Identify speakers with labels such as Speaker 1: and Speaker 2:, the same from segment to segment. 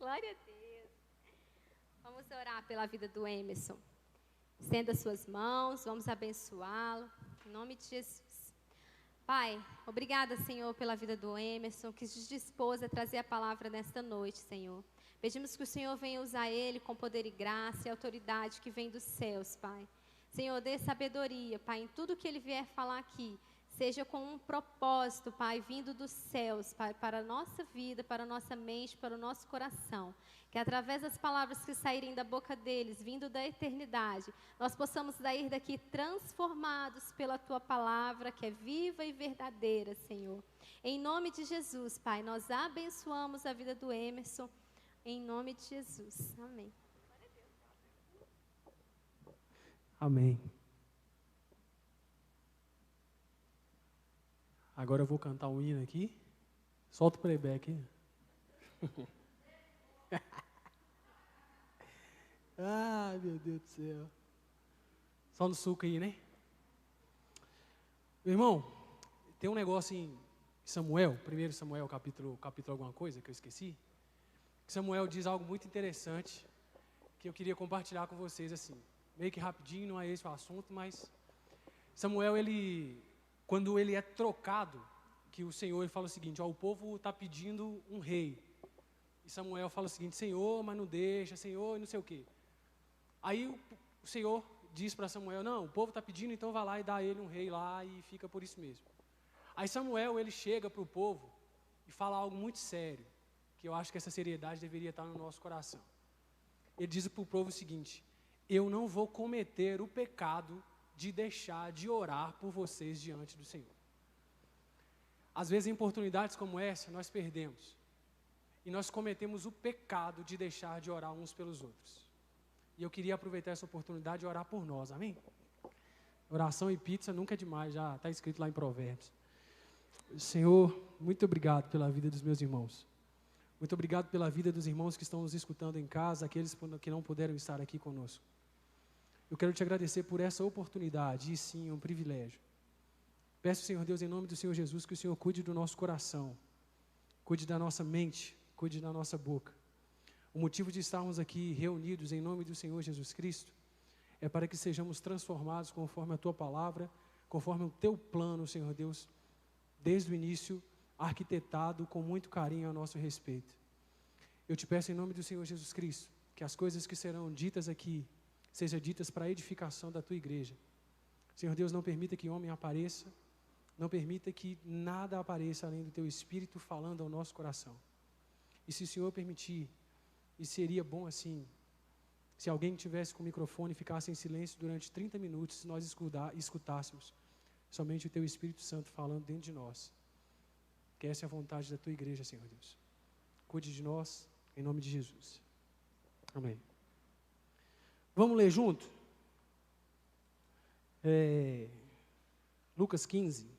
Speaker 1: Glória a Deus. Vamos orar pela vida do Emerson. Estenda suas mãos, vamos abençoá-lo. Em nome de Jesus. Pai, obrigada, Senhor, pela vida do Emerson, que se dispôs a trazer a palavra nesta noite, Senhor. Pedimos que o Senhor venha usar ele com poder e graça e autoridade que vem dos céus, Pai. Senhor, dê sabedoria, Pai, em tudo que ele vier falar aqui. Seja com um propósito, Pai, vindo dos céus, Pai, para a nossa vida, para a nossa mente, para o nosso coração. Que através das palavras que saírem da boca deles, vindo da eternidade, nós possamos sair daqui transformados pela Tua palavra, que é viva e verdadeira, Senhor. Em nome de Jesus, Pai, nós abençoamos a vida do Emerson, em nome de Jesus. Amém.
Speaker 2: Amém. Agora eu vou cantar um hino aqui. Solta o playback aí. Ah, meu Deus do céu. Só no suco aí, né? Meu irmão, tem um negócio em Samuel, 1 Samuel, capítulo alguma coisa, que eu esqueci. Samuel diz algo muito interessante que eu queria compartilhar com vocês, assim. Meio que rapidinho, não é esse o assunto, mas Samuel, quando ele é trocado, que o Senhor ele fala o seguinte, ó, o povo está pedindo um rei. E Samuel fala o seguinte, Senhor, mas não deixa, Senhor, e não sei o quê. Aí o Senhor diz para Samuel, não, o povo está pedindo, então vai lá e dá a ele um rei lá e fica por isso mesmo. Aí Samuel, ele chega para o povo e fala algo muito sério, que eu acho que essa seriedade deveria estar no nosso coração. Ele diz para o povo o seguinte, eu não vou cometer o pecado de deixar de orar por vocês diante do Senhor. Às vezes, em oportunidades como essa, nós perdemos. E nós cometemos o pecado de deixar de orar uns pelos outros. E eu queria aproveitar essa oportunidade de orar por nós, amém? Oração e pizza nunca é demais, já está escrito lá em Provérbios. Senhor, muito obrigado pela vida dos meus irmãos. Muito obrigado pela vida dos irmãos que estão nos escutando em casa, aqueles que não puderam estar aqui conosco. Eu quero te agradecer por essa oportunidade, e sim, um privilégio. Peço, Senhor Deus, em nome do Senhor Jesus, que o Senhor cuide do nosso coração, cuide da nossa mente, cuide da nossa boca. O motivo de estarmos aqui reunidos em nome do Senhor Jesus Cristo é para que sejamos transformados conforme a Tua palavra, conforme o Teu plano, Senhor Deus, desde o início, arquitetado com muito carinho a nosso respeito. Eu te peço em nome do Senhor Jesus Cristo, que as coisas que serão ditas aqui, sejam ditas para a edificação da Tua igreja. Senhor Deus, não permita que homem apareça, não permita que nada apareça além do Teu Espírito falando ao nosso coração. E se o Senhor permitir, e seria bom assim, se alguém tivesse com o microfone e ficasse em silêncio durante 30 minutos, se nós escutássemos somente o Teu Espírito Santo falando dentro de nós. Que essa é a vontade da Tua igreja, Senhor Deus. Cuide de nós, em nome de Jesus. Amém. Vamos ler junto? Lucas 15.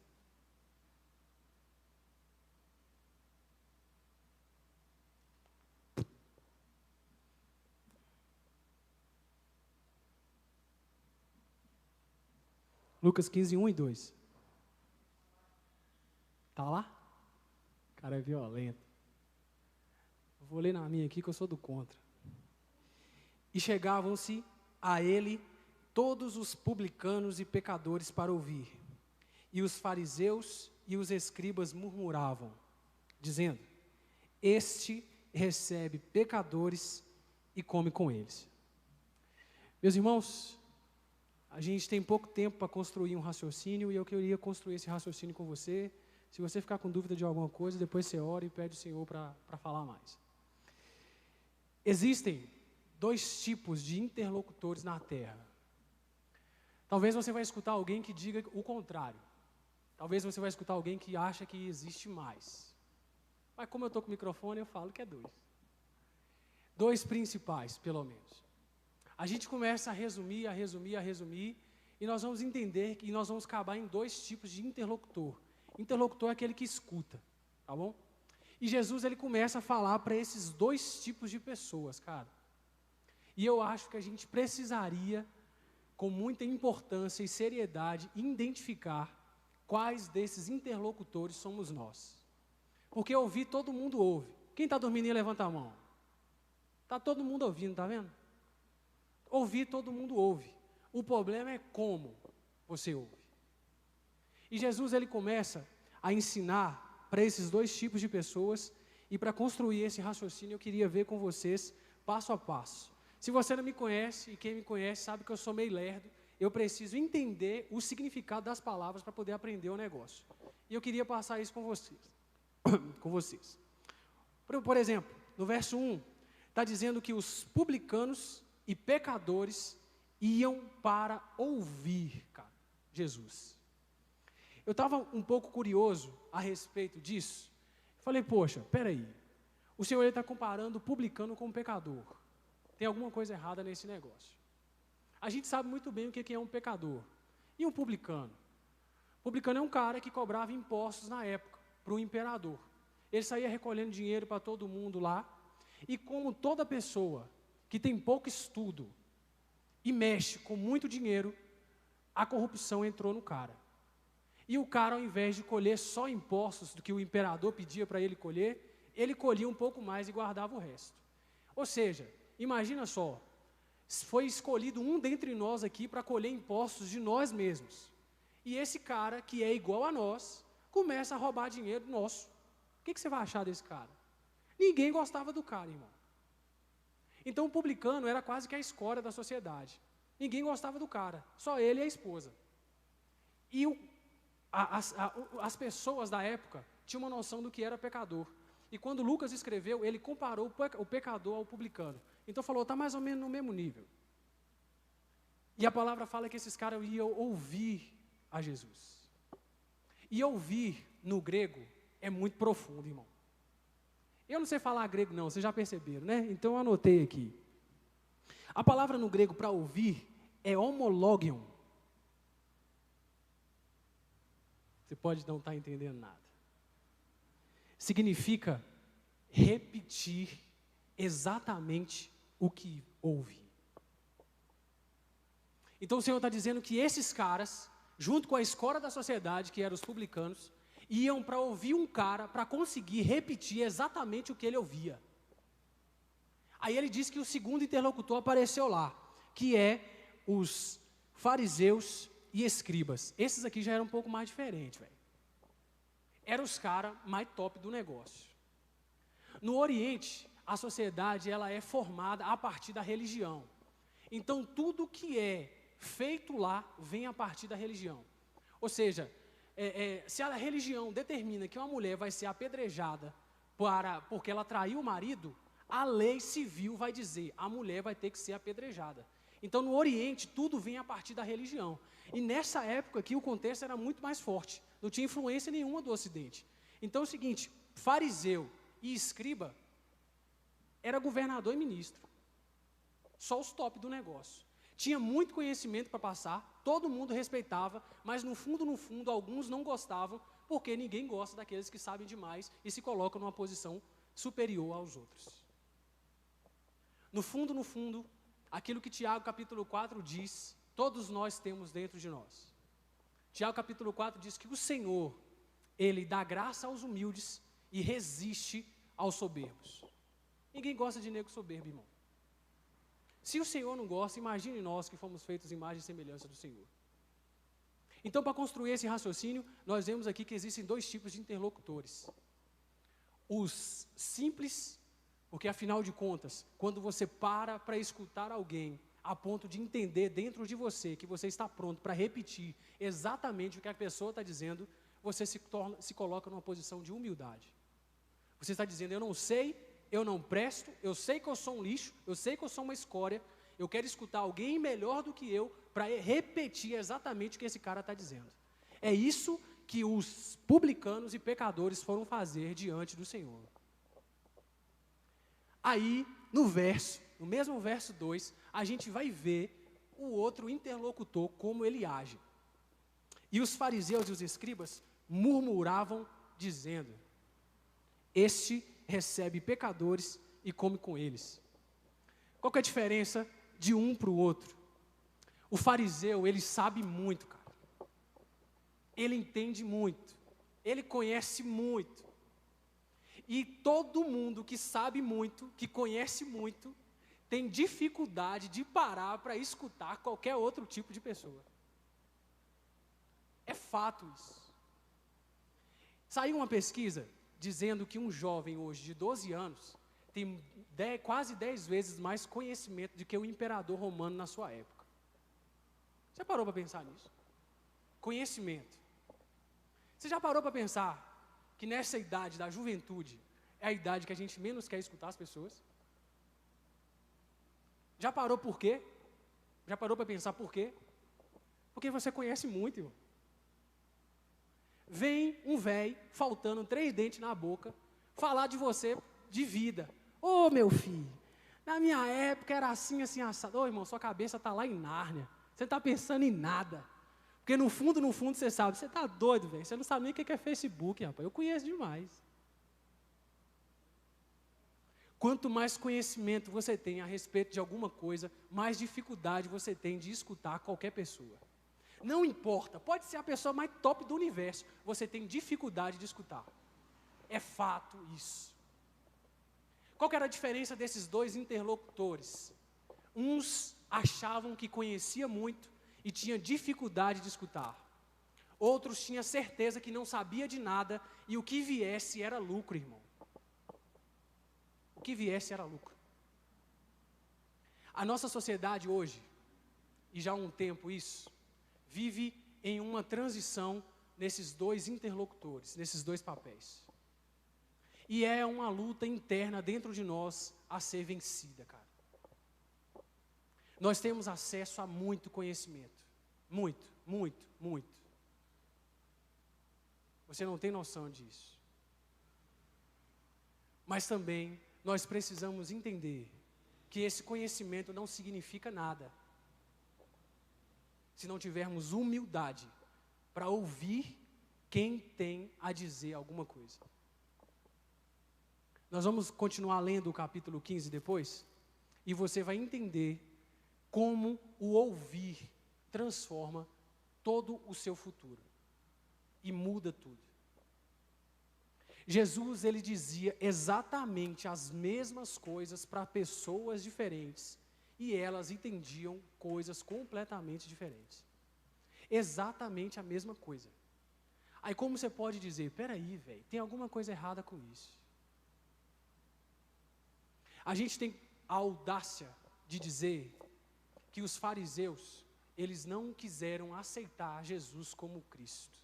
Speaker 2: Lucas 15, 1 e 2. Tá lá? O cara é violento. Eu vou ler na minha aqui que eu sou do contra. E chegavam-se a ele todos os publicanos e pecadores para ouvir. E os fariseus e os escribas murmuravam, dizendo, este recebe pecadores e come com eles. Meus irmãos, a gente tem pouco tempo para construir um raciocínio e eu queria construir esse raciocínio com você. Se você ficar com dúvida de alguma coisa, depois você ora e pede o Senhor para falar mais. Existem dois tipos de interlocutores na Terra. Talvez você vai escutar alguém que diga o contrário. Talvez você vai escutar alguém que acha que existe mais. Mas como eu estou com o microfone, eu falo que é dois. Dois principais, pelo menos. A gente começa a resumir, e nós vamos entender que nós vamos acabar em dois tipos de interlocutor. Interlocutor é aquele que escuta, tá bom? E Jesus, ele começa a falar para esses dois tipos de pessoas, cara. E eu acho que a gente precisaria, com muita importância e seriedade, identificar quais desses interlocutores somos nós. Porque ouvir, todo mundo ouve. Quem está dormindo aí, levanta a mão. Está todo mundo ouvindo, está vendo? Ouvir, todo mundo ouve. O problema é como você ouve. E Jesus, ele começa a ensinar para esses dois tipos de pessoas, e para construir esse raciocínio, eu queria ver com vocês, passo a passo. Se você não me conhece, e quem me conhece sabe que eu sou meio lerdo, eu preciso entender o significado das palavras para poder aprender o negócio. E eu queria passar isso com vocês. com vocês. Por exemplo, no verso 1, está dizendo que os publicanos e pecadores iam para ouvir, cara, Jesus. Eu estava um pouco curioso a respeito disso. Falei, poxa, peraí, o Senhor está comparando o publicano com o pecador. Tem alguma coisa errada nesse negócio. A gente sabe muito bem o que é um pecador. E um publicano? O publicano é um cara que cobrava impostos na época para o imperador. Ele saía recolhendo dinheiro para todo mundo lá. E como toda pessoa que tem pouco estudo e mexe com muito dinheiro, a corrupção entrou no cara. E o cara, ao invés de colher só impostos do que o imperador pedia para ele colher, ele colhia um pouco mais e guardava o resto. Ou seja, imagina só, foi escolhido um dentre nós aqui para colher impostos de nós mesmos. E esse cara, que é igual a nós, começa a roubar dinheiro nosso. O que você vai achar desse cara? Ninguém gostava do cara, irmão. Então o publicano era quase que a escória da sociedade. Ninguém gostava do cara, só ele e a esposa. E as pessoas da época tinham uma noção do que era pecador. E quando Lucas escreveu, ele comparou o pecador ao publicano. Então falou, está mais ou menos no mesmo nível. E a palavra fala que esses caras iam ouvir a Jesus. E ouvir, no grego, é muito profundo, irmão. Eu não sei falar grego não, vocês já perceberam, né? Então eu anotei aqui. A palavra no grego para ouvir é homologion. Você pode não estar entendendo nada. Significa repetir exatamente o que ouve. Então o Senhor está dizendo que esses caras, junto com a escória da sociedade, que eram os publicanos, iam para ouvir um cara para conseguir repetir exatamente o que ele ouvia. Aí ele diz que o segundo interlocutor apareceu lá, que é os fariseus e escribas. Esses aqui já eram um pouco mais diferentes, velho. Eram os caras mais top do negócio. No Oriente, a sociedade ela é formada a partir da religião. Então, tudo que é feito lá vem a partir da religião. Ou seja, se a religião determina que uma mulher vai ser apedrejada porque ela traiu o marido, a lei civil vai dizer, a mulher vai ter que ser apedrejada. Então, no Oriente, tudo vem a partir da religião. E nessa época aqui, o contexto era muito mais forte. Não tinha influência nenhuma do Ocidente. Então, é o seguinte, fariseu e escriba era governador e ministro. Só os top do negócio. Tinha muito conhecimento para passar, todo mundo respeitava, mas no fundo, alguns não gostavam, porque ninguém gosta daqueles que sabem demais e se colocam numa posição superior aos outros. No fundo, aquilo que Tiago capítulo 4 diz, todos nós temos dentro de nós. Tiago capítulo 4 diz que o Senhor, Ele dá graça aos humildes e resiste aos soberbos. Ninguém gosta de nego soberbo, irmão. Se o Senhor não gosta, imagine nós que fomos feitos em imagem e semelhança do Senhor. Então, para construir esse raciocínio, nós vemos aqui que existem dois tipos de interlocutores. Os simples, porque afinal de contas, quando você para escutar alguém, a ponto de entender dentro de você que você está pronto para repetir exatamente o que a pessoa está dizendo, você se coloca numa posição de humildade. Você está dizendo, eu não sei, eu não presto, eu sei que eu sou um lixo, eu sei que eu sou uma escória, eu quero escutar alguém melhor do que eu para repetir exatamente o que esse cara está dizendo. É isso que os publicanos e pecadores foram fazer diante do Senhor. Aí, no mesmo verso 2, a gente vai ver o outro interlocutor, como ele age. E os fariseus e os escribas murmuravam, dizendo, este recebe pecadores e come com eles. Qual que é a diferença de um para o outro? O fariseu, ele sabe muito, cara. Ele entende muito. Ele conhece muito. E todo mundo que sabe muito, que conhece muito, tem dificuldade de parar para escutar qualquer outro tipo de pessoa. É fato isso. Saiu uma pesquisa dizendo que um jovem hoje de 12 anos tem quase 10 vezes mais conhecimento do que o imperador romano na sua época. Já parou para pensar nisso? Conhecimento. Você já parou para pensar que nessa idade da juventude é a idade que a gente menos quer escutar as pessoas? Já parou por quê? Já parou para pensar por quê? Porque você conhece muito, irmão. Vem um velho, faltando 3 dentes na boca, falar de você, de vida. Ô, meu filho, na minha época era assim, assim, assado. Ô, irmão, sua cabeça está lá em Nárnia. Você não está pensando em nada. Porque no fundo, você sabe, você está doido, velho. Você não sabe nem o que é Facebook, rapaz. Eu conheço demais. Quanto mais conhecimento você tem a respeito de alguma coisa, mais dificuldade você tem de escutar qualquer pessoa. Não importa, pode ser a pessoa mais top do universo, você tem dificuldade de escutar. É fato isso. Qual que era a diferença desses dois interlocutores? Uns achavam que conhecia muito e tinha dificuldade de escutar. Outros tinham certeza que não sabia de nada e o que viesse era lucro, irmão. O que viesse era lucro. A nossa sociedade hoje, e já há um tempo isso, vive em uma transição nesses dois interlocutores, nesses dois papéis. E é uma luta interna dentro de nós a ser vencida, cara. Nós temos acesso a muito conhecimento. Muito, muito, muito. Você não tem noção disso. Mas também nós precisamos entender que esse conhecimento não significa nada se não tivermos humildade para ouvir quem tem a dizer alguma coisa. Nós vamos continuar lendo o capítulo 15 depois, e você vai entender como o ouvir transforma todo o seu futuro e muda tudo. Jesus, ele dizia exatamente as mesmas coisas para pessoas diferentes, e elas entendiam coisas completamente diferentes. Exatamente a mesma coisa. Aí como você pode dizer, peraí, velho, tem alguma coisa errada com isso? A gente tem a audácia de dizer que os fariseus, eles não quiseram aceitar Jesus como Cristo.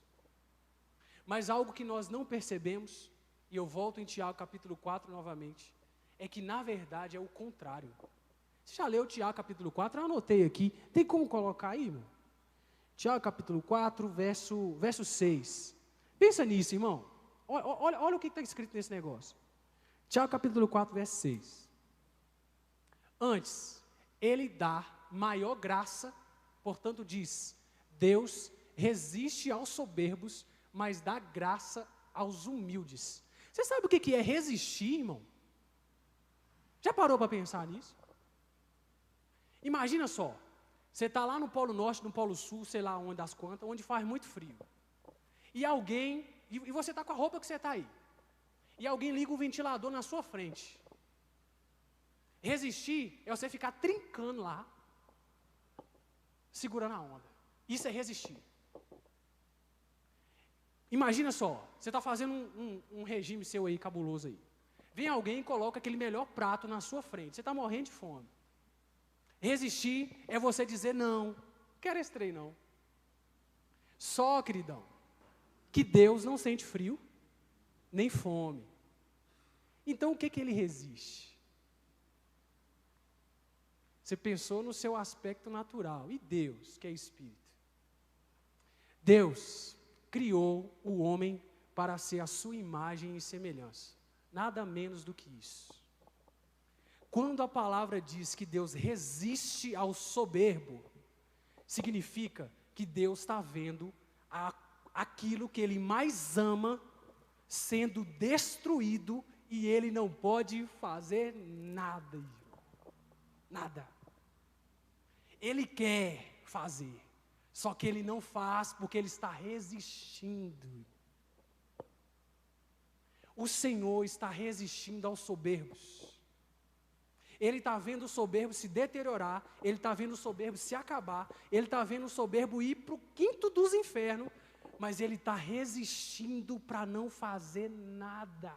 Speaker 2: Mas algo que nós não percebemos, e eu volto em Tiago capítulo 4 novamente, é que na verdade é o contrário. Você já leu Tiago capítulo 4? Eu anotei aqui. Tem como colocar aí, irmão? Tiago capítulo 4, verso 6. Pensa nisso, irmão. Olha o que está escrito nesse negócio. Tiago capítulo 4, verso 6. Antes, ele dá maior graça, portanto diz, Deus resiste aos soberbos, mas dá graça aos humildes. Você sabe o que é resistir, irmão? Já parou para pensar nisso? Imagina só, você está lá no Polo Norte, no Polo Sul, sei lá onde das quantas, onde faz muito frio. E alguém, e você está com a roupa que você está aí. E alguém liga o ventilador na sua frente. Resistir é você ficar trincando lá, segurando a onda. Isso é resistir. Imagina só, você está fazendo um regime seu aí, cabuloso aí. Vem alguém e coloca aquele melhor prato na sua frente. Você está morrendo de fome. Resistir é você dizer, não quero esse trem não. Só, queridão, que Deus não sente frio, nem fome. Então o que ele resiste? Você pensou no seu aspecto natural. E Deus, que é Espírito? Deus criou o homem para ser a sua imagem e semelhança. Nada menos do que isso. Quando a palavra diz que Deus resiste ao soberbo, significa que Deus está vendo aquilo que Ele mais ama sendo destruído e Ele não pode fazer nada. Nada. Ele quer fazer, só que Ele não faz porque Ele está resistindo. O Senhor está resistindo aos soberbos. Ele está vendo o soberbo se deteriorar, ele está vendo o soberbo se acabar, ele está vendo o soberbo ir para o quinto dos infernos, mas ele está resistindo para não fazer nada.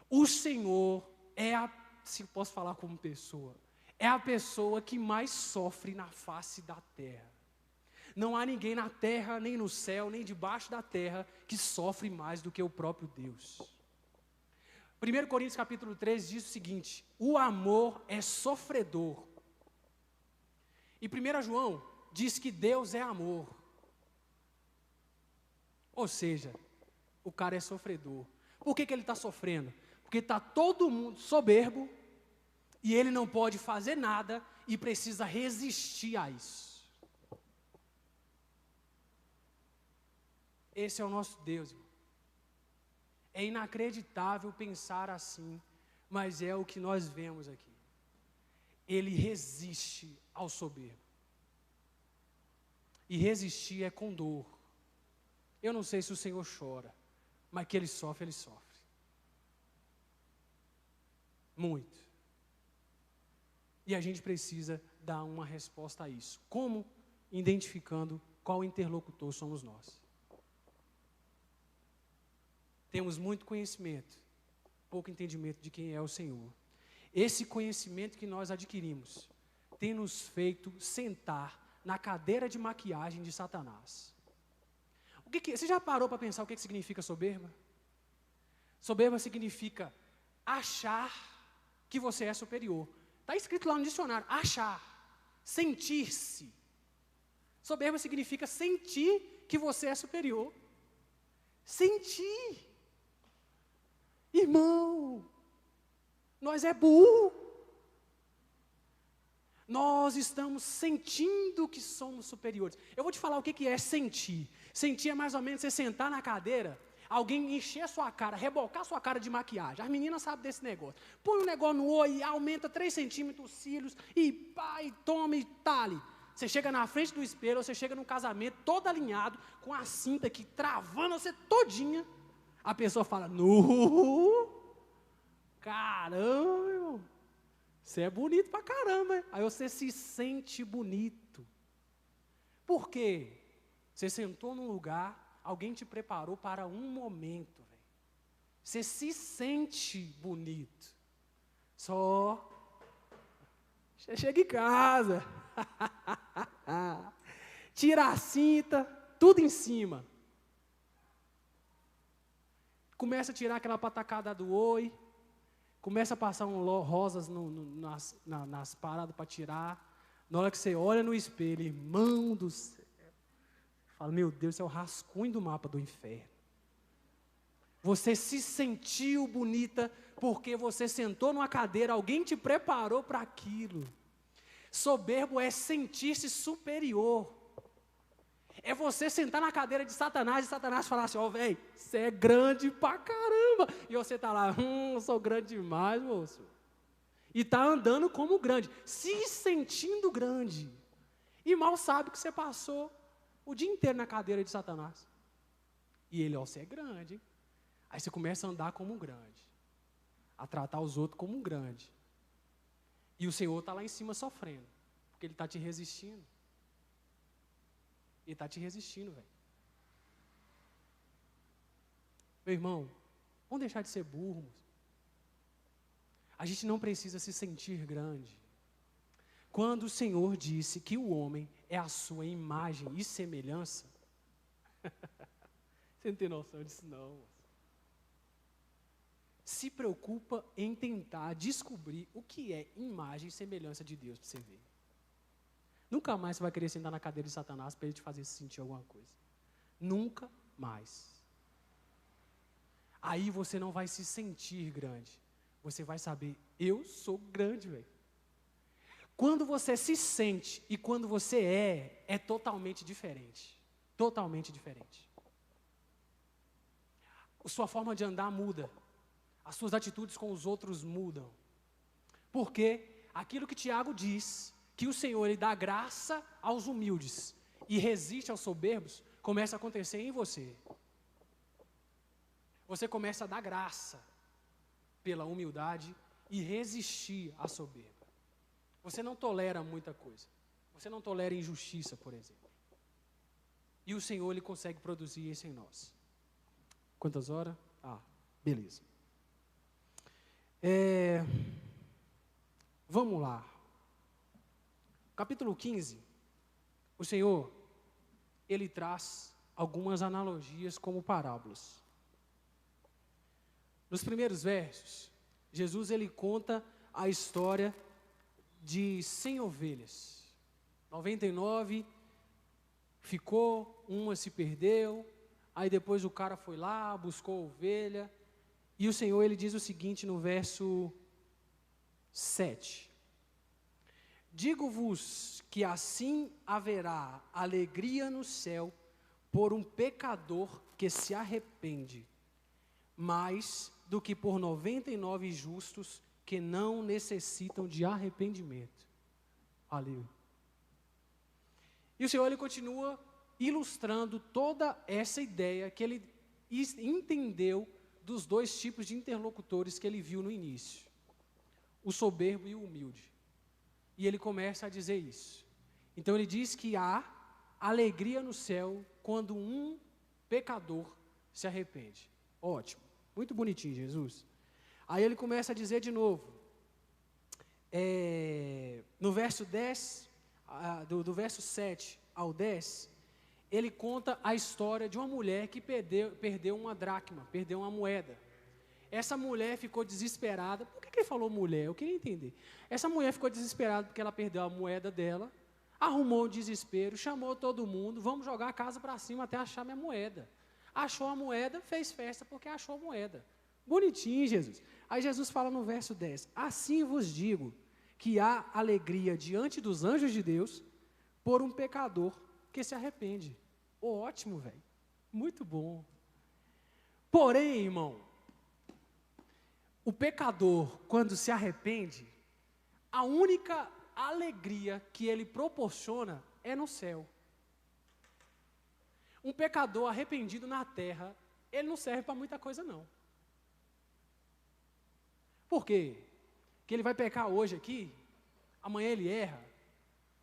Speaker 2: O Senhor se posso falar como pessoa, é a pessoa que mais sofre na face da terra. Não há ninguém na terra, nem no céu, nem debaixo da terra que sofre mais do que o próprio Deus. 1 Coríntios capítulo 13 diz o seguinte: o amor é sofredor. E 1 João diz que Deus é amor. Ou seja, o cara é sofredor. Por que ele está sofrendo? Porque está todo mundo soberbo e ele não pode fazer nada e precisa resistir a isso. Esse é o nosso Deus, irmão. É inacreditável pensar assim, mas é o que nós vemos aqui. Ele resiste ao soberbo. E resistir é com dor. Eu não sei se o Senhor chora, mas que ele sofre, ele sofre. Muito. E a gente precisa dar uma resposta a isso. Como? Identificando qual interlocutor somos nós. Temos muito conhecimento, pouco entendimento de quem é o Senhor. Esse conhecimento que nós adquirimos tem nos feito sentar na cadeira de maquiagem de Satanás. Você já parou para pensar o que significa soberba? Soberba significa achar que você é superior. Está escrito lá no dicionário, achar, sentir-se. Soberba significa sentir que você é superior. Sentir. Irmão, nós é burro. Nós estamos sentindo que somos superiores. Eu vou te falar o que é sentir. Sentir é mais ou menos você sentar na cadeira, alguém encher a sua cara, rebocar a sua cara de maquiagem. As meninas sabem desse negócio. Põe um negócio no olho e aumenta 3 centímetros os cílios e pá, e toma e tá ali. Você chega na frente do espelho, ou você chega num casamento todo alinhado, com a cinta aqui travando você todinha. A pessoa fala, nu, caramba, irmão, você é bonito pra caramba. Aí você se sente bonito. Por quê? Você sentou num lugar, alguém te preparou para um momento, véio. Você se sente bonito. Só você chega em casa, tira a cinta, tudo em cima. Começa a tirar aquela patacada do oi, começa a passar rosas nas paradas para tirar. Na hora que você olha no espelho, irmão do céu, fala, meu Deus, isso é o rascunho do mapa do inferno. Você se sentiu bonita porque você sentou numa cadeira, alguém te preparou para aquilo. Soberbo é sentir-se superior. É você sentar na cadeira de Satanás e Satanás falar assim, ó, velho, você é grande pra caramba. E você tá lá, eu sou grande demais, moço. E tá andando como grande, se sentindo grande. E mal sabe que você passou o dia inteiro na cadeira de Satanás. E ele, ó, você é grande, hein? Aí você começa a andar como um grande. A tratar os outros como um grande. E o Senhor está lá em cima sofrendo. Porque Ele está te resistindo. Ele está te resistindo, velho. Meu irmão, vamos deixar de ser burros. A gente não precisa se sentir grande. Quando o Senhor disse que o homem é a sua imagem e semelhança, você não tem noção disso não. Se preocupa em tentar descobrir o que é imagem e semelhança de Deus para você ver. Nunca mais você vai querer sentar na cadeira de Satanás para ele te fazer sentir alguma coisa. Nunca mais. Aí você não vai se sentir grande. Você vai saber, eu sou grande, velho. Quando você se sente e quando você é totalmente diferente. Totalmente diferente. A sua forma de andar muda. As suas atitudes com os outros mudam. Porque aquilo que Tiago diz, que o Senhor ele dá graça aos humildes e resiste aos soberbos, começa a acontecer em você. Você começa a dar graça pela humildade e resistir à soberba. Você não tolera muita coisa. Você não tolera injustiça, por exemplo. E o Senhor, Ele consegue produzir isso em nós. Quantas horas? Beleza. Vamos lá. Capítulo 15, o Senhor, Ele traz algumas analogias como parábolas. Nos primeiros versos, Jesus, Ele conta a história de 100 ovelhas. 99 ficou, uma se perdeu, aí depois o cara foi lá, buscou a ovelha, e o Senhor, Ele diz o seguinte no verso 7. Digo-vos que assim haverá alegria no céu por um pecador que se arrepende, mais do que por 99 justos que não necessitam de arrependimento. Aleluia. E o Senhor, Ele continua ilustrando toda essa ideia que Ele entendeu dos dois tipos de interlocutores que Ele viu no início. O soberbo e o humilde. E Ele começa a dizer isso. Então Ele diz que há alegria no céu quando um pecador se arrepende. Ótimo, muito bonitinho, Jesus. Aí Ele começa a dizer de novo, no verso 10, do verso 7 ao 10, Ele conta a história de uma mulher que perdeu uma dracma, perdeu uma moeda. Essa mulher ficou desesperada. Por que ele falou mulher? Eu queria entender. Essa mulher ficou desesperada porque ela perdeu a moeda dela, arrumou um desespero, chamou todo mundo, vamos jogar a casa para cima até achar minha moeda. Achou a moeda, fez festa porque achou a moeda. Bonitinho, Jesus. Aí Jesus fala no verso 10, assim vos digo que há alegria diante dos anjos de Deus por um pecador que se arrepende. Ótimo, velho. Muito bom. Porém, irmão, o pecador, quando se arrepende, a única alegria que ele proporciona é no céu. Um pecador arrependido na terra, ele não serve para muita coisa, não. Por quê? Porque ele vai pecar hoje aqui, amanhã ele erra,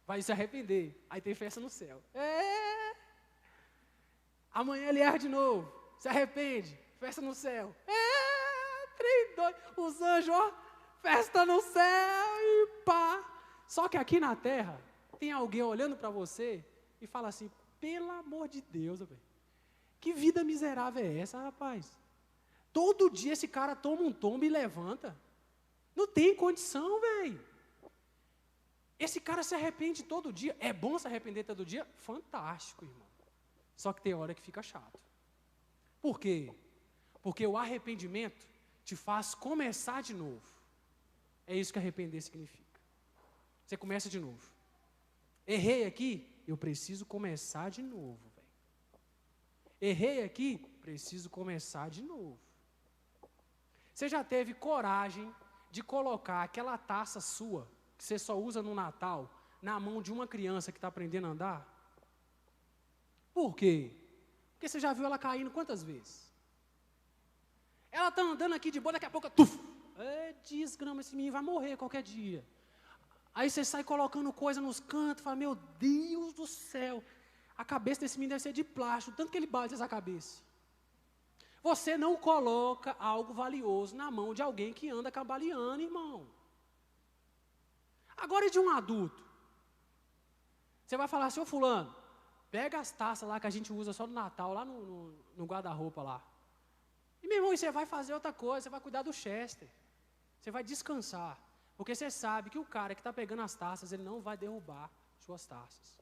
Speaker 2: vai se arrepender, aí tem festa no céu. Amanhã ele erra de novo, se arrepende, festa no céu. Trem doido, os anjos, ó, festa no céu e pá. Só que aqui na terra, tem alguém olhando para você e fala assim, pelo amor de Deus, velho, que vida miserável é essa, rapaz? Todo dia esse cara toma um tombo e levanta. Não tem condição, velho. Esse cara se arrepende todo dia. É bom se arrepender todo dia? Fantástico, irmão. Só que tem hora que fica chato. Por quê? Porque o arrependimento te faz começar de novo. É isso que arrepender significa. Você começa de novo. Errei aqui, eu preciso começar de novo, velho. Errei aqui, preciso começar de novo. Você já teve coragem de colocar aquela taça sua, que você só usa no Natal, na mão de uma criança que está aprendendo a andar? Por quê? Porque você já viu ela caindo quantas vezes? Ela está andando aqui de boa, daqui a pouco, tuf! Desgrama, esse menino vai morrer qualquer dia. Aí você sai colocando coisa nos cantos, fala, meu Deus do céu, a cabeça desse menino deve ser de plástico, tanto que ele bate essa cabeça. Você não coloca algo valioso na mão de alguém que anda cambaleando, irmão. Agora, de um adulto, você vai falar assim, ô fulano, pega as taças lá que a gente usa só no Natal, lá no guarda-roupa lá. E, meu irmão, você vai fazer outra coisa, você vai cuidar do Chester. Você vai descansar. Porque você sabe que o cara que está pegando as taças, ele não vai derrubar suas taças.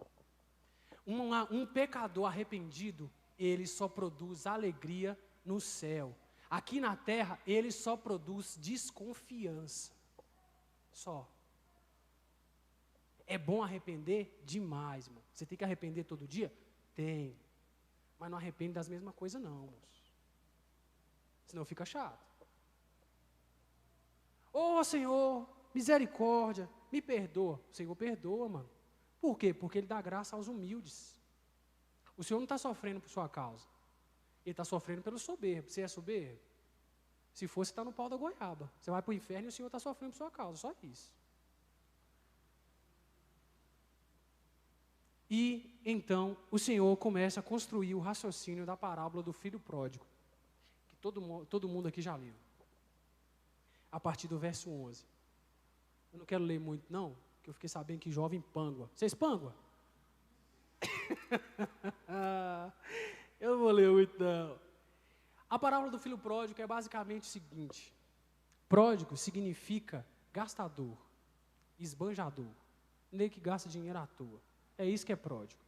Speaker 2: Um pecador arrependido, ele só produz alegria no céu. Aqui na terra, ele só produz desconfiança. Só. É bom arrepender? Demais, irmão. Você tem que arrepender todo dia? Tem. Mas não arrepende das mesmas coisas, não, moço. Senão fica chato. Ô, Senhor, misericórdia, me perdoa. O Senhor perdoa, mano. Por quê? Porque Ele dá graça aos humildes. O Senhor não está sofrendo por sua causa. Ele está sofrendo pelo soberbo. Você é soberbo? Se for, você está no pau da goiaba. Você vai para o inferno e o Senhor está sofrendo por sua causa, só isso. E, então, o Senhor começa a construir o raciocínio da parábola do filho pródigo, que todo mundo aqui já leu. A partir do verso 11. Eu não quero ler muito, não, porque eu fiquei sabendo que jovem pângua. Vocês pângua? Eu não vou ler muito, não. A parábola do filho pródigo é basicamente o seguinte. Pródigo significa gastador, esbanjador, nem que gasta dinheiro à toa. É isso que é pródigo.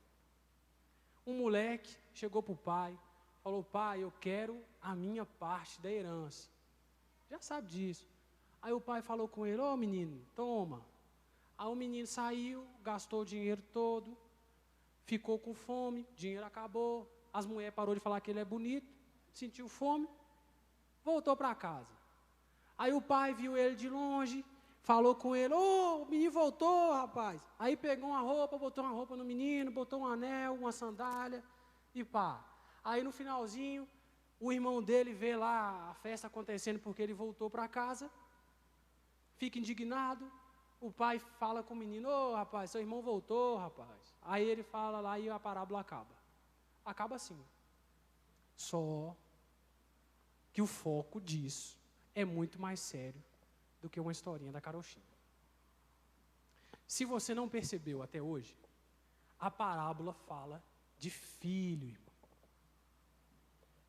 Speaker 2: Um moleque chegou para o pai, falou, pai, eu quero a minha parte da herança. Já sabe disso. Aí o pai falou com ele, ô menino, toma. Aí o menino saiu, gastou o dinheiro todo, ficou com fome, dinheiro acabou, as mulheres pararam de falar que ele é bonito, sentiu fome, voltou para casa. Aí o pai viu ele de longe, falou com ele, ô, o menino voltou, rapaz. Aí pegou uma roupa, botou uma roupa no menino, botou um anel, uma sandália e pá. Aí no finalzinho, o irmão dele vê lá a festa acontecendo porque ele voltou para casa, fica indignado, o pai fala com o menino, ô rapaz, seu irmão voltou, rapaz. Aí ele fala lá e a parábola acaba. Acaba assim. Só que o foco disso é muito mais sério do que uma historinha da carochinha. Se você não percebeu até hoje, a parábola fala de filho, irmão.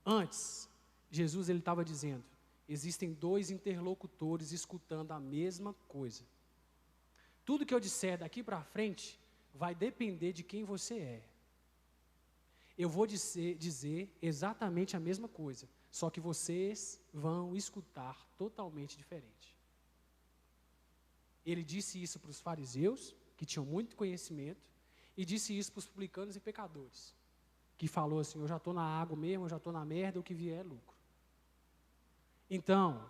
Speaker 2: Antes, Jesus ele estava dizendo, existem dois interlocutores escutando a mesma coisa. Tudo que eu disser daqui para frente vai depender de quem você é. Eu vou dizer exatamente a mesma coisa, só que vocês vão escutar totalmente diferente. Ele disse isso para os fariseus, que tinham muito conhecimento, e disse isso para os publicanos e pecadores, que falou assim, eu já estou na água mesmo, eu já estou na merda, o que vier é lucro. Então,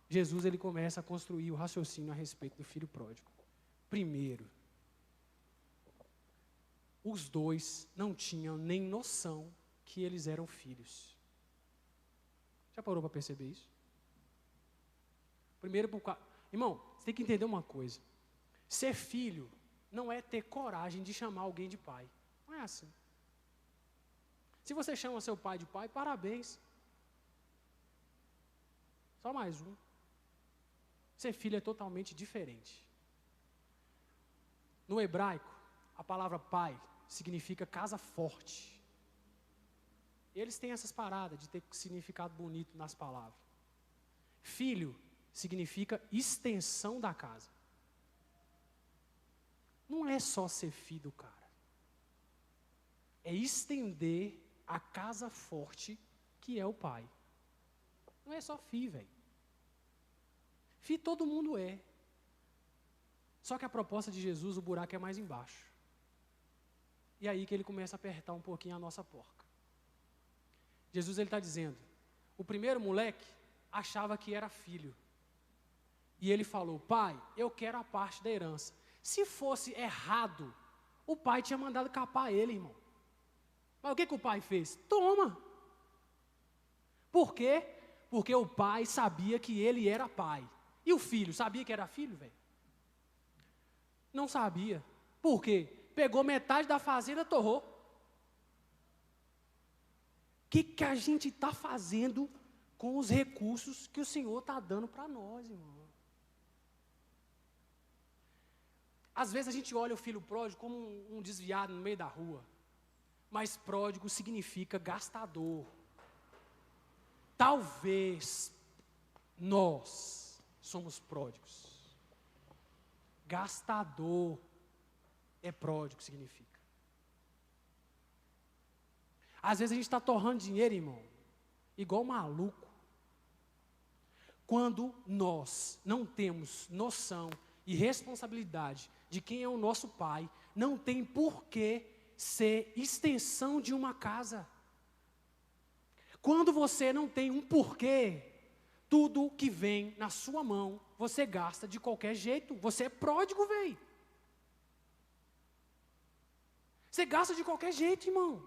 Speaker 2: Jesus ele começa a construir o raciocínio a respeito do filho pródigo. Primeiro, os dois não tinham nem noção que eles eram filhos. Já parou para perceber isso? Primeiro, irmão, você tem que entender uma coisa. Ser filho não é ter coragem de chamar alguém de pai. Não é assim. Se você chama seu pai de pai, parabéns. Só mais um. Ser filho é totalmente diferente. No hebraico, a palavra pai significa casa forte. Eles têm essas paradas de ter significado bonito nas palavras. Filho significa extensão da casa. Não é só ser filho do cara. É estender a casa forte que é o pai. Não é só filho, velho. Filho todo mundo é. Só que a proposta de Jesus, o buraco é mais embaixo. E aí que ele começa a apertar um pouquinho a nossa porca. Jesus ele está dizendo, o primeiro moleque achava que era filho. E ele falou, pai, eu quero a parte da herança. Se fosse errado, o pai tinha mandado capar ele, irmão. Mas o que o pai fez? Toma. Por quê? Porque o pai sabia que ele era pai. E o filho, sabia que era filho, velho? Não sabia. Por quê? Pegou metade da fazenda, torrou. O que a gente está fazendo com os recursos que o Senhor está dando para nós, irmão? Às vezes a gente olha o filho pródigo como um desviado no meio da rua. Mas pródigo significa gastador. Talvez nós somos pródigos. Gastador é pródigo, significa. Às vezes a gente está torrando dinheiro, irmão, igual maluco. Quando nós não temos noção e responsabilidade de quem é o nosso pai, não tem porquê ser extensão de uma casa. Quando você não tem um porquê, tudo que vem na sua mão, você gasta de qualquer jeito. Você é pródigo, velho. Você gasta de qualquer jeito, irmão.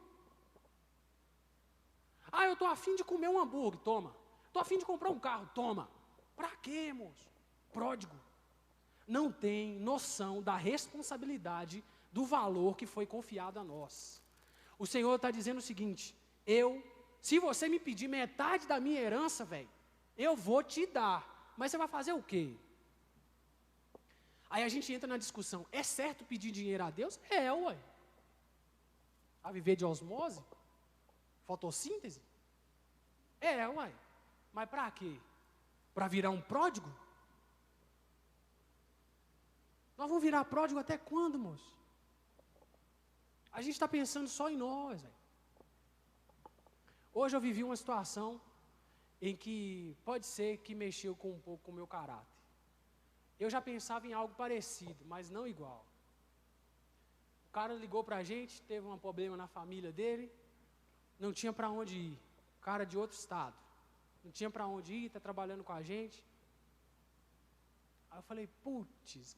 Speaker 2: Ah, eu estou afim de comer um hambúrguer, toma. Estou a fim de comprar um carro, toma. Para quê, moço? Pródigo. Não tem noção da responsabilidade, do valor que foi confiado a nós. O Senhor está dizendo o seguinte, se você me pedir metade da minha herança, velho, eu vou te dar, mas você vai fazer o quê? Aí a gente entra na discussão, é certo pedir dinheiro a Deus? É, ué. A viver de osmose? Fotossíntese? É, ué. Mas para quê? Para virar um pródigo? Nós vamos virar pródigo até quando, moço? A gente está pensando só em nós, velho. Hoje eu vivi uma situação em que pode ser que mexeu um pouco com o meu caráter. Eu já pensava em algo parecido, mas não igual. O cara ligou para a gente, teve um problema na família dele, não tinha para onde ir. Cara de outro estado, não tinha para onde ir, está trabalhando com a gente. Aí eu falei, putz,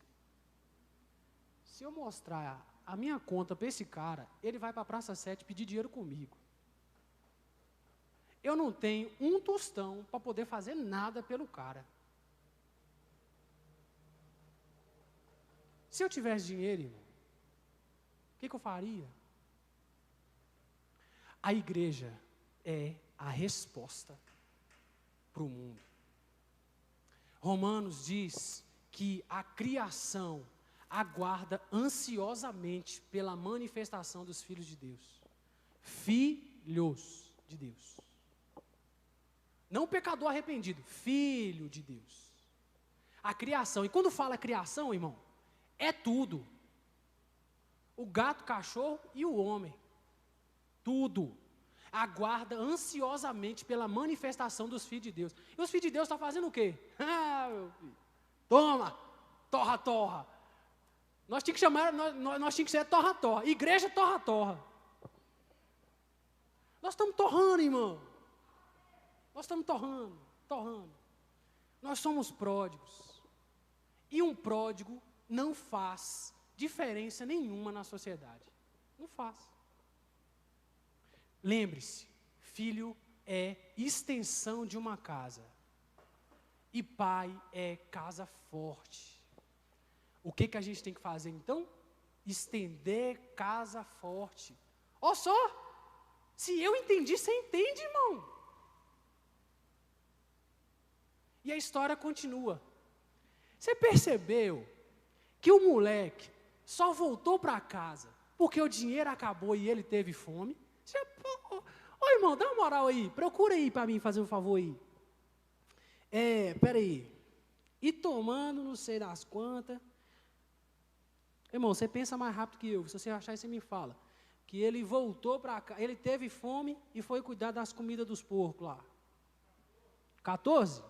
Speaker 2: se eu mostrar a minha conta para esse cara, ele vai para a Praça 7 pedir dinheiro comigo. Eu não tenho um tostão para poder fazer nada pelo cara. Se eu tivesse dinheiro, irmão, o que eu faria? A igreja é a resposta para o mundo. Romanos diz que a criação aguarda ansiosamente pela manifestação dos filhos de Deus. Filhos de Deus. Não pecador arrependido, filho de Deus. A criação, e quando fala criação, irmão, é tudo. O gato, o cachorro e o homem. Tudo. Aguarda ansiosamente pela manifestação dos filhos de Deus. E os filhos de Deus estão fazendo o quê? Ah, meu filho. Toma, torra, torra. Nós tínhamos que chamar, nós tínhamos que ser torra, torra. Igreja, torra, torra. Nós estamos torrando, irmão. Nós estamos torrando, torrando. Nós somos pródigos. E um pródigo não faz diferença nenhuma na sociedade. Não faz. Lembre-se, filho é extensão de uma casa. E pai é casa forte. O que a gente tem que fazer então? Estender casa forte. Ó só, se eu entendi, você entende, irmão. E a história continua. Você percebeu que o moleque só voltou para casa porque o dinheiro acabou e ele teve fome? Ô irmão, dá uma moral aí, procura aí para mim fazer um favor aí. Peraí. E tomando não sei das quantas. Irmão, você pensa mais rápido que eu. Se você achar isso, você me fala. Que ele voltou para cá, ele teve fome e foi cuidar das comidas dos porcos lá. 14?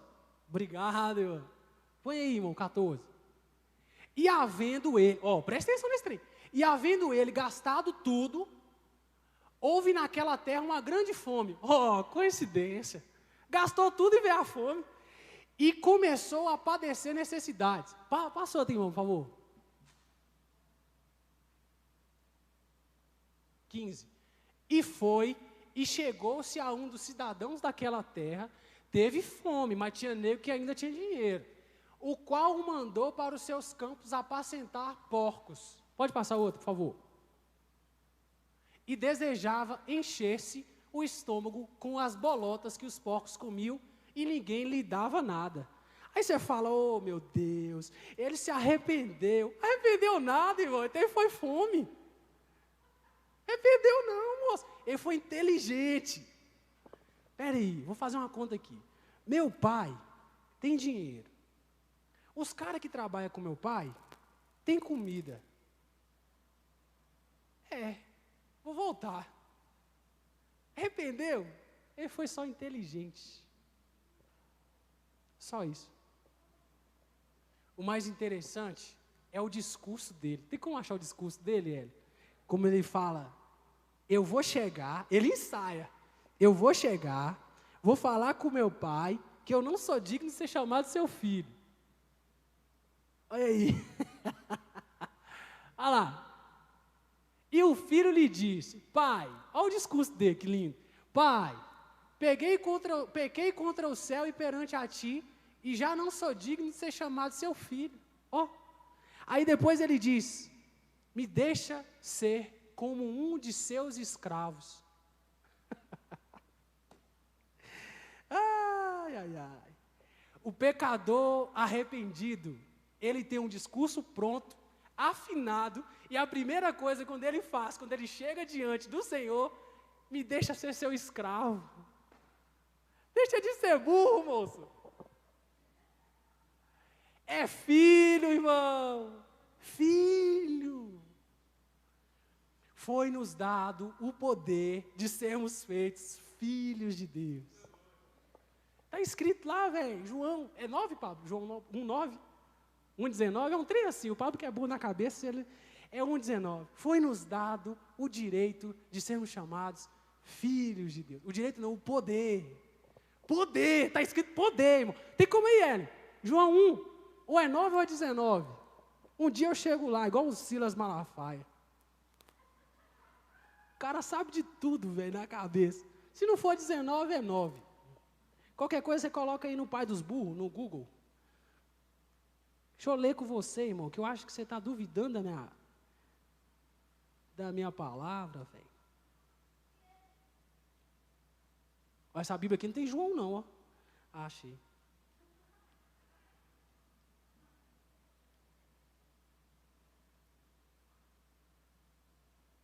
Speaker 2: Obrigado, irmão. Põe aí, irmão, 14. E havendo ele, presta atenção nesse trem. E havendo ele gastado tudo, houve naquela terra uma grande fome. Coincidência. Gastou tudo e veio a fome. E começou a padecer necessidades. Passa outro, irmão, por favor. 15. E chegou-se a um dos cidadãos daquela terra, teve fome, mas tinha negro que ainda tinha dinheiro, o qual o mandou para os seus campos apacentar porcos. Pode passar outro, por favor. E desejava encher-se o estômago com as bolotas que os porcos comiam, e ninguém lhe dava nada. Aí você fala, meu Deus, ele se arrependeu. Arrependeu nada, irmão, ele foi fome. Arrependeu não, moço. Ele foi inteligente. Espera aí, vou fazer uma conta aqui. Meu pai tem dinheiro. Os caras que trabalham com meu pai têm comida. Vou voltar. Arrependeu? Ele foi só inteligente. Só isso. O mais interessante é o discurso dele. Tem como achar o discurso dele, Hélio? Como ele fala, eu vou chegar, ele ensaia. Eu vou chegar, vou falar com meu pai, que eu não sou digno de ser chamado seu filho. Olha aí. Olha lá. E o filho lhe disse, pai, olha o discurso dele, que lindo. Pai, pequei contra o céu e perante a ti, e já não sou digno de ser chamado seu filho. Ó. Aí depois ele diz, me deixa ser como um de seus escravos. Ai, ai, ai. O pecador arrependido, ele tem um discurso pronto, afinado, e a primeira coisa quando ele faz, quando ele chega diante do Senhor, me deixa ser seu escravo. Deixa de ser burro, moço. É filho, irmão. Filho. Foi-nos dado o poder de sermos feitos filhos de Deus. Está escrito lá, velho. João, é 9, Pablo? João 1,9? 1,19? É um trem assim. O Pablo que é burro na cabeça, ele é 1,19. Foi-nos dado o direito de sermos chamados filhos de Deus. O direito não, o poder. Poder, está escrito poder, irmão. Tem como aí, Hélio? João 1, ou é 9 ou é 19. Um dia eu chego lá, igual o Silas Malafaia. O cara sabe de tudo, velho, na cabeça. Se não for 19, é 9. Qualquer coisa você coloca aí no Pai dos Burros, no Google. Deixa eu ler com você, irmão, que eu acho que você está duvidando da minha palavra, velho. Essa Bíblia aqui não tem João, não, ó. Ah, achei.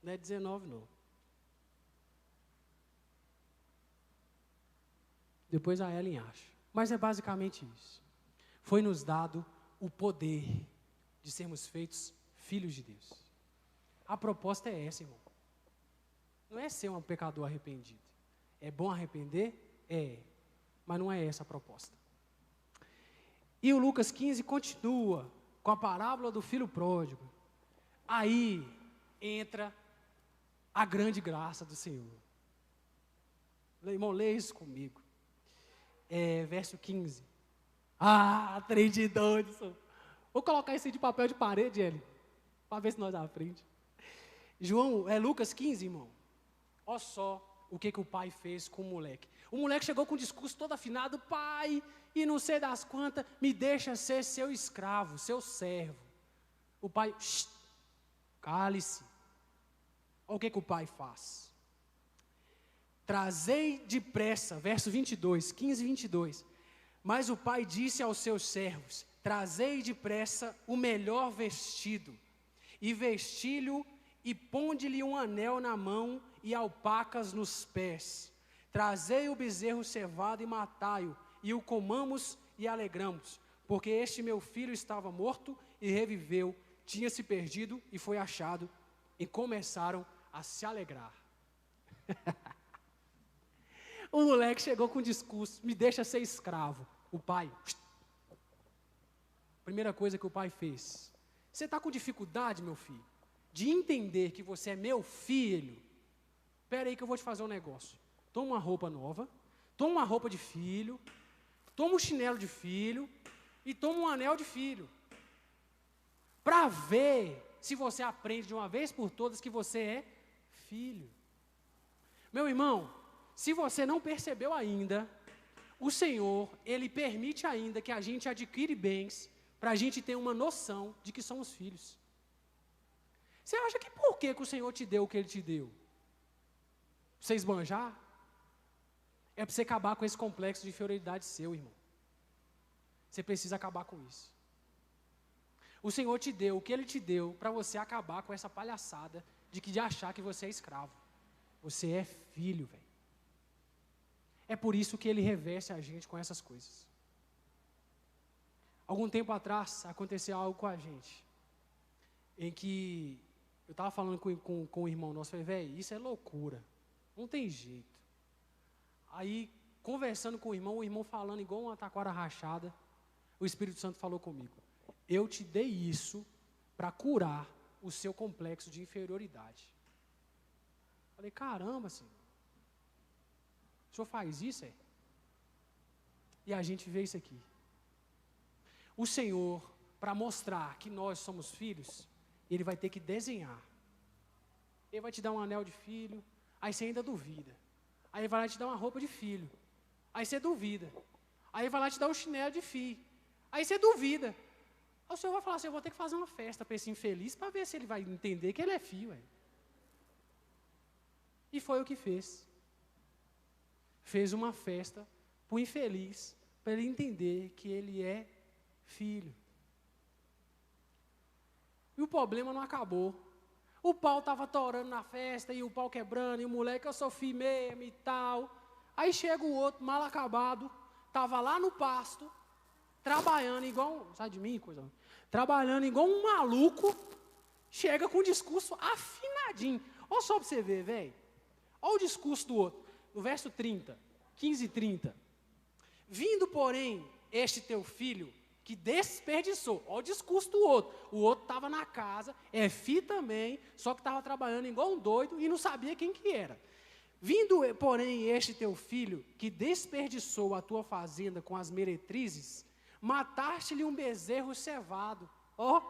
Speaker 2: Não é 19, não. Depois a Ellen acha. Mas é basicamente isso. Foi-nos dado o poder de sermos feitos filhos de Deus. A proposta é essa, irmão. Não é ser um pecador arrependido. É bom arrepender? É. Mas não é essa a proposta. E o Lucas 15 continua com a parábola do filho pródigo. Aí entra a grande graça do Senhor. Irmão, leia isso comigo. Verso 15. Ah, trem de doido. Vou colocar isso aí de papel de parede, ele, para ver se nós aprendemos. Lucas 15, irmão. Olha só o que o pai fez com o moleque. O moleque chegou com o discurso todo afinado. Pai, e não sei das quantas, me deixa ser seu escravo, seu servo. O pai, cale-se. Olha o que o pai faz. Trazei depressa, verso 22, 15 e 22. Mas o pai disse aos seus servos, trazei depressa o melhor vestido, e vesti-lhe e ponde-lhe um anel na mão e alpacas nos pés. Trazei o bezerro cevado e matai-o, e o comamos e alegramos, porque este meu filho estava morto e reviveu, tinha se perdido e foi achado, e começaram a se alegrar. O moleque chegou com o discurso, me deixa ser escravo. O pai, primeira coisa que o pai fez, você está com dificuldade, meu filho, de entender que você é meu filho? Espera aí que eu vou te fazer um negócio. Toma uma roupa nova, toma uma roupa de filho, toma um chinelo de filho e toma um anel de filho. Para ver se você aprende de uma vez por todas que você é filho. Meu irmão, se você não percebeu ainda, o Senhor, Ele permite ainda que a gente adquire bens para a gente ter uma noção de que somos filhos. Você acha que por que o Senhor te deu o que Ele te deu? Pra você esbanjar? É para você acabar com esse complexo de inferioridade seu, irmão. Você precisa acabar com isso. O Senhor te deu o que Ele te deu para você acabar com essa palhaçada de achar que você é escravo. Você é filho, velho. É por isso que Ele reveste a gente com essas coisas. Algum tempo atrás, aconteceu algo com a gente, em que eu estava falando com o irmão nosso, falei, velho, isso é loucura, não tem jeito. Aí, conversando com o irmão falando igual uma taquara rachada, o Espírito Santo falou comigo, eu te dei isso para curar o seu complexo de inferioridade. Falei, caramba, Senhor. O Senhor faz isso, é? E a gente vê isso aqui. O Senhor, para mostrar que nós somos filhos, Ele vai ter que desenhar. Ele vai te dar um anel de filho, aí você ainda duvida. Aí ele vai lá e te dá uma roupa de filho. Aí você duvida. Aí ele vai lá e te dá um chinelo de filho. Aí você duvida. Aí o senhor vai falar assim, eu vou ter que fazer uma festa para esse infeliz para ver se ele vai entender que ele é filho. Ué. E foi o que fez. Fez uma festa para o infeliz, para ele entender que ele é filho. E o problema não acabou. O pau estava torando na festa, e o pau quebrando, e o moleque, eu sou filho mesmo e tal. Aí chega o outro, mal acabado, estava lá no pasto, trabalhando igual, sai de mim, coisa. Trabalhando igual um maluco, chega com um discurso afinadinho. Olha só para você ver, velho. Olha o discurso do outro, no verso 30, 15 e 30. Vindo, porém, este teu filho, que desperdiçou. Olha o discurso do outro. O outro estava na casa, é filho também, só que estava trabalhando igual um doido e não sabia quem que era. Vindo, porém, este teu filho, que desperdiçou a tua fazenda com as meretrizes, mataste-lhe um bezerro cevado. Ó,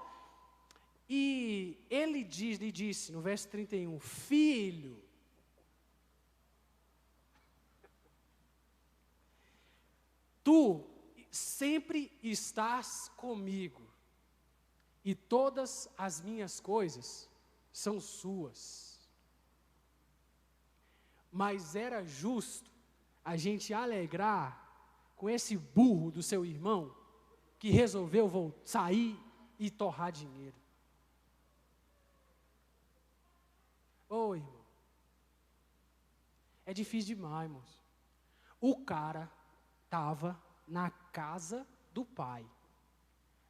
Speaker 2: e ele lhe disse, no verso 31, filho, tu sempre estás comigo, e todas as minhas coisas são suas. Mas era justo a gente alegrar com esse burro do seu irmão, que resolveu sair e torrar dinheiro. Ô, irmão, é difícil demais, irmãos. O cara estava na casa do pai,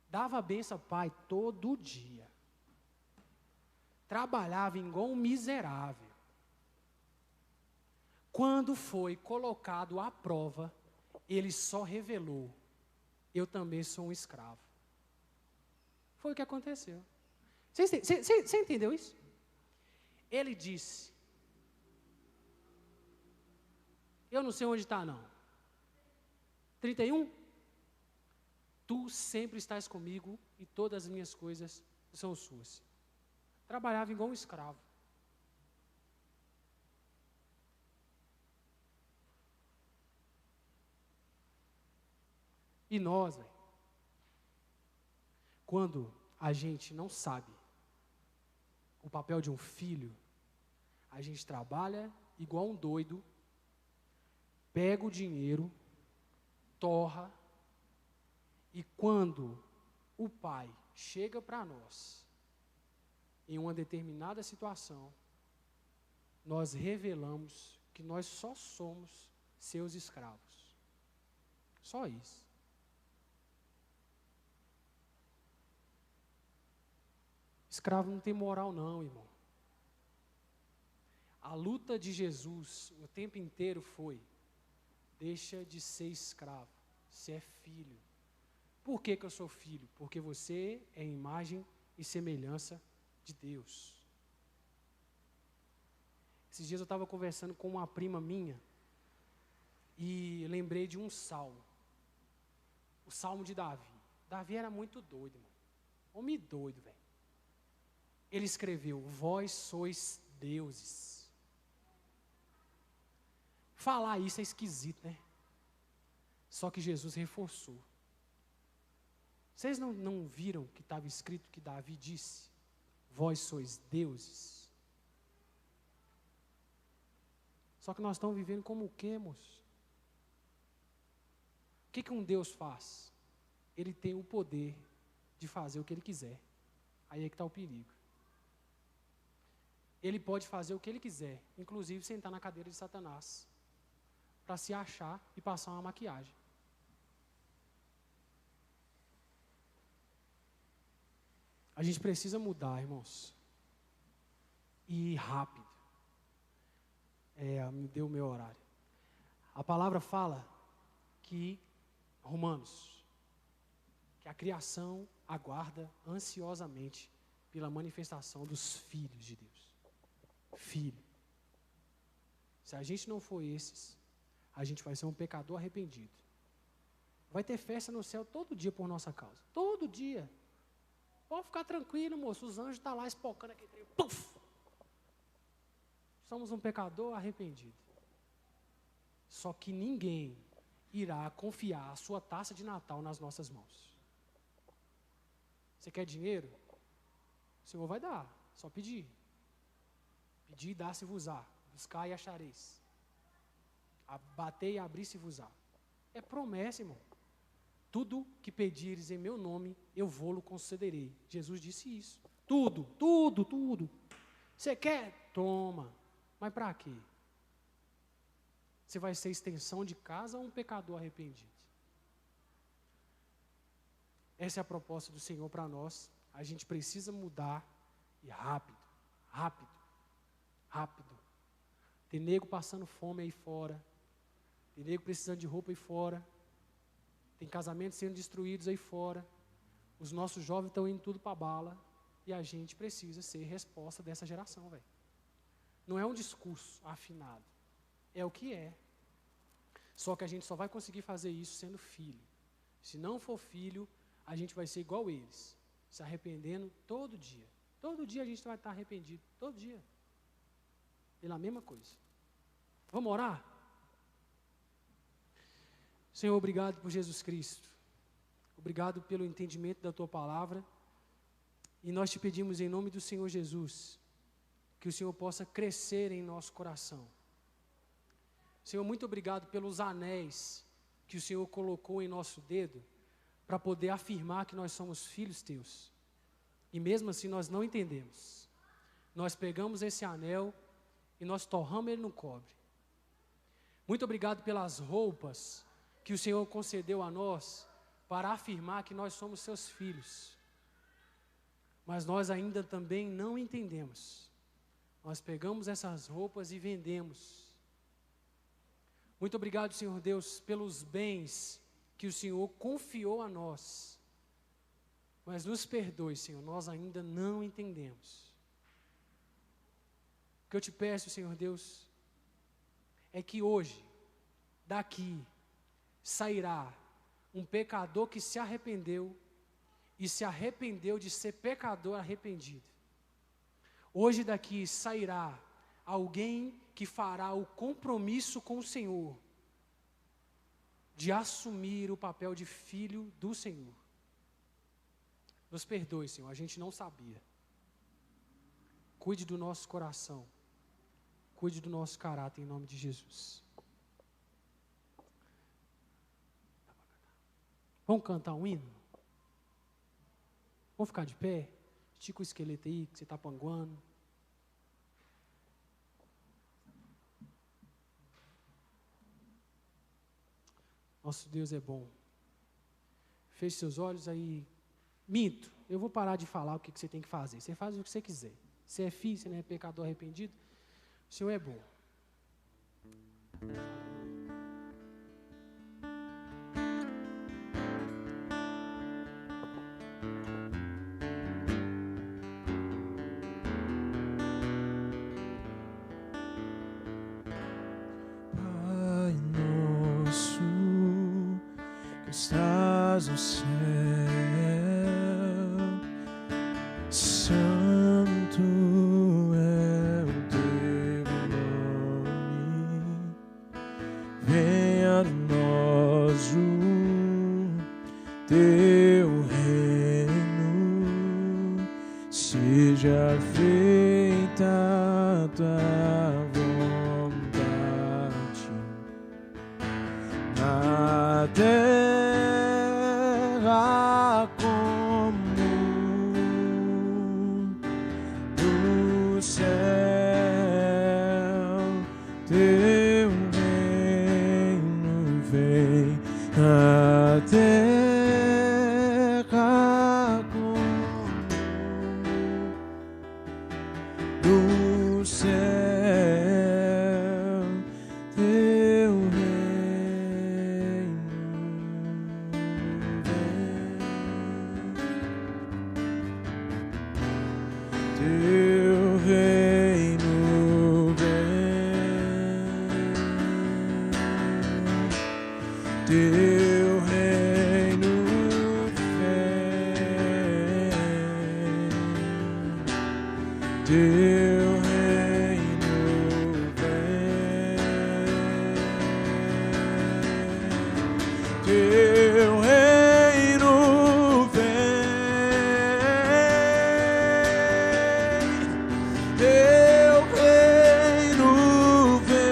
Speaker 2: dava benção ao pai todo dia, trabalhava igual um miserável. Quando foi colocado à prova, ele só revelou, eu também sou um escravo. Foi o que aconteceu. Você entendeu isso? Ele disse, eu não sei onde está não. 31, tu sempre estás comigo e todas as minhas coisas são suas. Trabalhava igual um escravo. E nós, véio, quando a gente não sabe o papel de um filho, a gente trabalha igual um doido, pega o dinheiro, torra, e quando o pai chega para nós, em uma determinada situação, nós revelamos que nós só somos seus escravos. Só isso. Escravo não tem moral não, irmão. A luta de Jesus o tempo inteiro foi, deixa de ser escravo, você é filho. Por que eu sou filho? Porque você é imagem e semelhança de Deus. Esses dias eu estava conversando com uma prima minha e lembrei de um salmo. O salmo de Davi. Davi era muito doido, irmão. Homem doido, velho. Ele escreveu, vós sois deuses. Falar isso é esquisito, né? Só que Jesus reforçou. Vocês não viram que estava escrito que Davi disse? Vós sois deuses. Só que nós estamos vivendo como o quê, moço? O que um Deus faz? Ele tem o poder de fazer o que ele quiser. Aí é que está o perigo. Ele pode fazer o que ele quiser, inclusive sentar na cadeira de Satanás, para se achar e passar uma maquiagem. A gente precisa mudar, irmãos. E rápido. Me deu o meu horário. A palavra fala que, Romanos, que a criação aguarda ansiosamente pela manifestação dos filhos de Deus. Filho. Se a gente não for esses, a gente vai ser um pecador arrependido. Vai ter festa no céu todo dia por nossa causa. Todo dia. Pode ficar tranquilo, moço. Os anjos estão lá espocando aquele trem. Puf! Somos um pecador arrependido. Só que ninguém irá confiar a sua taça de Natal nas nossas mãos. Você quer dinheiro? O Senhor vai dar, só pedir. Pedir e dar-se-vos-á. Buscar e achareis. Bater e abrir-se-vos-á. É promessa, irmão. Tudo que pedires em meu nome, eu vou-lo concederei. Jesus disse isso. Tudo, tudo, tudo. Você quer? Toma. Mas para quê? Você vai ser extensão de casa ou um pecador arrependido? Essa é a proposta do Senhor para nós. A gente precisa mudar e rápido, rápido, rápido. Tem nego passando fome aí fora. Tem nego precisando de roupa aí fora. Tem casamentos sendo destruídos aí fora. Os nossos jovens estão indo tudo para bala. E a gente precisa ser resposta dessa geração, velho. Não é um discurso afinado. É o que é. Só que a gente só vai conseguir fazer isso sendo filho. Se não for filho, a gente vai ser igual eles. Se arrependendo todo dia. Todo dia a gente vai estar arrependido. Todo dia. Pela mesma coisa. Vamos orar? Senhor, obrigado por Jesus Cristo. Obrigado pelo entendimento da Tua palavra. E nós te pedimos em nome do Senhor Jesus, que o Senhor possa crescer em nosso coração. Senhor, muito obrigado pelos anéis que o Senhor colocou em nosso dedo, para poder afirmar que nós somos filhos Teus. E mesmo assim nós não entendemos. Nós pegamos esse anel e nós torramos ele no cobre. Muito obrigado pelas roupas que o Senhor concedeu a nós, para afirmar que nós somos Seus filhos. Mas nós ainda também não entendemos. Nós pegamos essas roupas e vendemos. Muito obrigado, Senhor Deus, pelos bens que o Senhor confiou a nós. Mas nos perdoe, Senhor, nós ainda não entendemos. O que eu te peço, Senhor Deus, é que hoje, daqui, sairá um pecador que se arrependeu e se arrependeu de ser pecador arrependido. Hoje daqui sairá alguém que fará o compromisso com o Senhor de assumir o papel de filho do Senhor. Nos perdoe, Senhor, a gente não sabia. Cuide do nosso coração. Cuide do nosso caráter em nome de Jesus. Vamos cantar um hino? Vamos ficar de pé? Estica o esqueleto aí, que você está panguando. Nosso Deus é bom. Feche seus olhos aí. Minto, eu vou parar de falar o que você tem que fazer. Você faz o que você quiser. Você é filho, você não é pecador arrependido. O Senhor é bom.
Speaker 3: Estás no céu, santo é o teu nome, venha a nós o teu reino, seja feita a tua vontade na terra teu reino vem, a terra